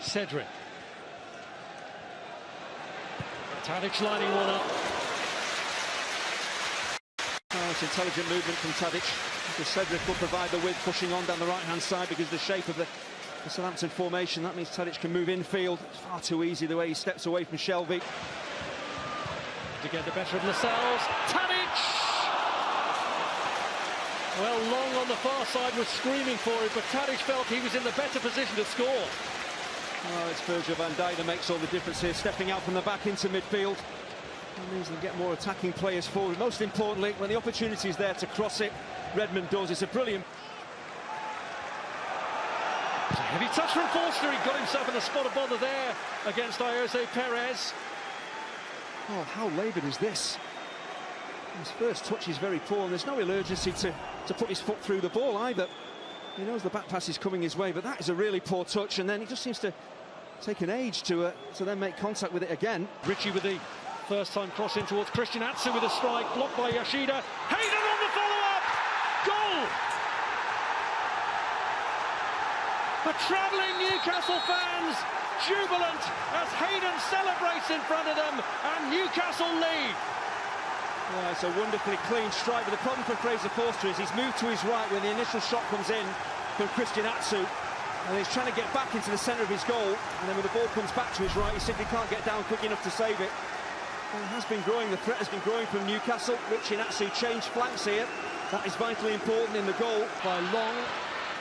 Cedric. Tadic lining one up. Oh, it's intelligent movement from Tadic. Because Cedric will provide the width, pushing on down the right-hand side because of the shape of the Southampton formation. That means Tadic can move infield. It's far too easy the way he steps away from Shelvey. To get the better of Lascelles. Tadic! Well, Long on the far side was screaming for it, but Tadic felt he was in the better position to score. Oh, it's Virgil van Dijk that makes all the difference here, stepping out from the back into midfield. That means they get more attacking players forward. Most importantly, when the opportunity is there to cross it, Redmond does. It's a brilliant... It's a heavy touch from Forster. He got himself in a spot of bother there against AYOZE PEREZ. Oh, how laboured is this? His first touch is very poor, and there's no real urgency to put his foot through the ball either. He knows the back pass is coming his way, but that is a really poor touch, and then he just seems to take an age to then make contact with it again. Richie with the first-time cross in towards Christian Atsu with a strike, blocked by Yoshida. Hayden on the follow-up! Goal! The travelling Newcastle fans jubilant as Hayden celebrates in front of them, and Newcastle lead. Yeah, it's a wonderfully clean strike, but the problem for Fraser Forster is he's moved to his right when the initial shot comes in from Christian Atsu, and he's trying to get back into the centre of his goal, and then when the ball comes back to his right, he simply can't get down quick enough to save it. Well, it has been growing, the threat has been growing from Newcastle. Richie and Atsu change flanks here. That is vitally important in the goal. By Long,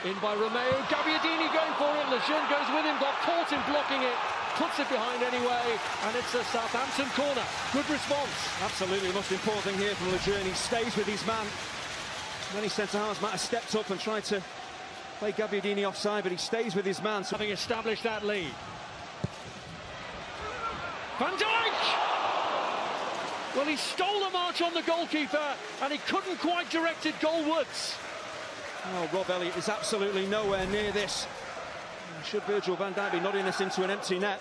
in by Romeo, Gabbiadini going for it, Lejeune goes with him, got caught in blocking it, puts it behind anyway, and it's a Southampton corner. Good response. Absolutely, the most important thing here from Lejeune, he stays with his man. Many centre-halves might have stepped up and tried to play Gabbiadini offside, but he stays with his man. Having established that lead. Van Dijk! Well, he stole a march on the goalkeeper, and he couldn't quite direct it goalwards. Oh, Rob Elliott is absolutely nowhere near this. Should Virgil van Dijk be nodding this into an empty net?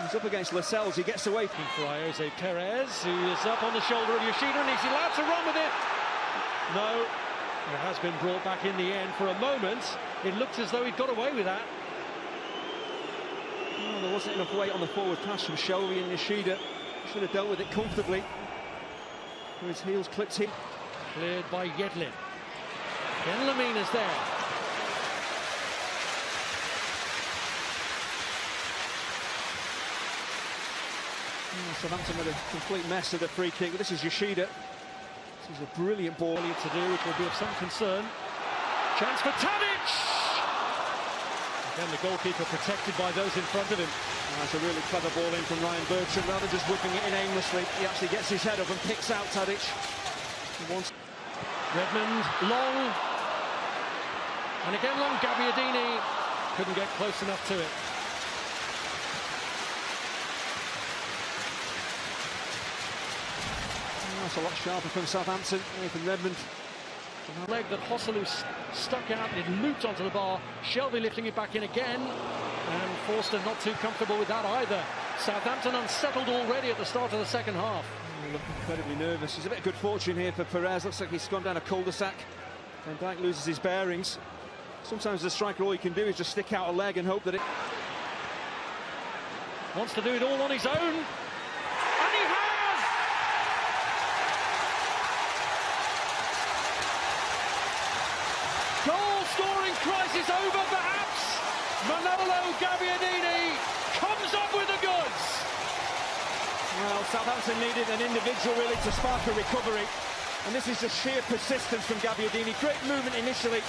He's up against Lascelles, he gets away. For AYOZE PEREZ, who is up on the shoulder of Yoshida, and he's allowed to run with it. No, it has been brought back in the end. For a moment, it looked as though he'd got away with that. Oh, there wasn't enough weight on the forward pass from Shelvey, and Yoshida should have dealt with it comfortably. His heels clipped him. Cleared by Yedlin. Ben Lamina's there. Southampton with a complete mess of the free kick, but this is Yoshida. This is a brilliant ball. To do, which will be of some concern. Chance for Tadic! Again, the goalkeeper protected by those in front of him. That's a really clever ball in from Ryan Bertrand. Rather than just whipping it in aimlessly, he actually gets his head up and picks out Tadic. Redmond, Long. And again, Long, Gabbiadini couldn't get close enough to it. That's a lot sharper from Southampton. Nathan Redmond. Leg that Hosselu stuck out, and it looped onto the bar. Shelvey lifting it back in again, and Forster not too comfortable with that either. Southampton unsettled already at the start of the second half. Looking incredibly nervous. There's a bit of good fortune here for Perez. Looks like he's gone down a cul-de-sac. Van Dijk loses his bearings. Sometimes the striker, all he can do is just stick out a leg and hope that it... Wants to do it all on his own. And he has! Goal-scoring crisis over, perhaps. Manolo Gabbiadini comes up with the goods. Well, Southampton needed an individual really to spark a recovery. And this is just sheer persistence from Gabbiadini. Great movement initially.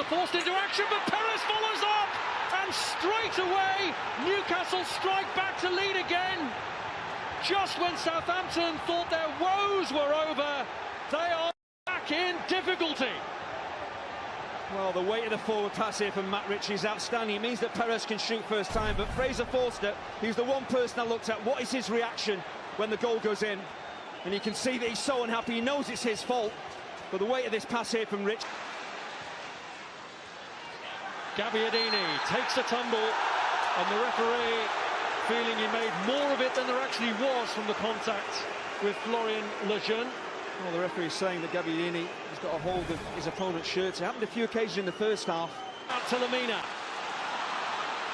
Forced into action, but Perez follows up, and straight away Newcastle strike back to lead again. Just when Southampton thought their woes were over, they are back in difficulty. Well, the weight of the forward pass here from Matt Ritchie is outstanding. It means that Perez can shoot first time, but Fraser Forster, who's the one person I looked at, what is his reaction when the goal goes in? And you can see that he's so unhappy, he knows it's his fault, but the weight of this pass here from Rich. Gabbiadini takes a tumble, and the referee feeling he made more of it than there actually was from the contact with Florian Lejeune. Well, the referee is saying that Gabbiadini has got a hold of his opponent's shirt. It happened a few occasions in the first half. Out to Lamina.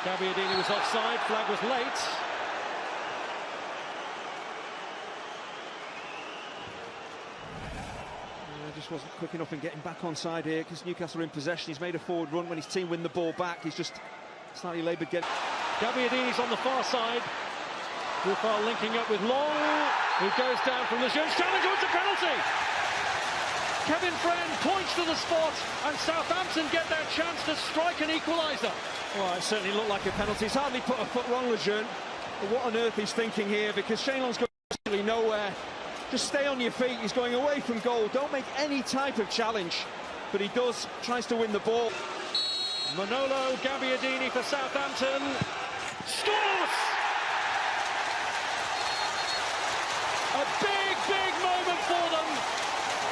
Gabbiadini was offside, flag was late. Just wasn't quick enough in getting back onside here because Newcastle are in possession. He's made a forward run when his team win the ball back. He's just slightly laboured. Gabbiadini's on the far side. Buffal linking up with Long, who goes down from the Lejeune. Challenge, it's a penalty! Kevin Friend points to the spot, and Southampton get their chance to strike an equaliser. Well, it certainly looked like a penalty. He's hardly put a foot wrong, Lejeune. But what on earth he's thinking here, because Shane Long's going absolutely nowhere. Just stay on your feet. He's going away from goal. Don't make any type of challenge. But he does, tries to win the ball. Manolo Gabbiadini for Southampton. Scores! A big moment for them.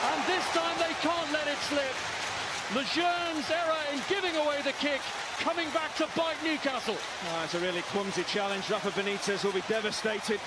And this time they can't let it slip. Lejeune's error in giving away the kick, coming back to bite Newcastle. Oh, it's a really clumsy challenge. Rafa Benitez will be devastated.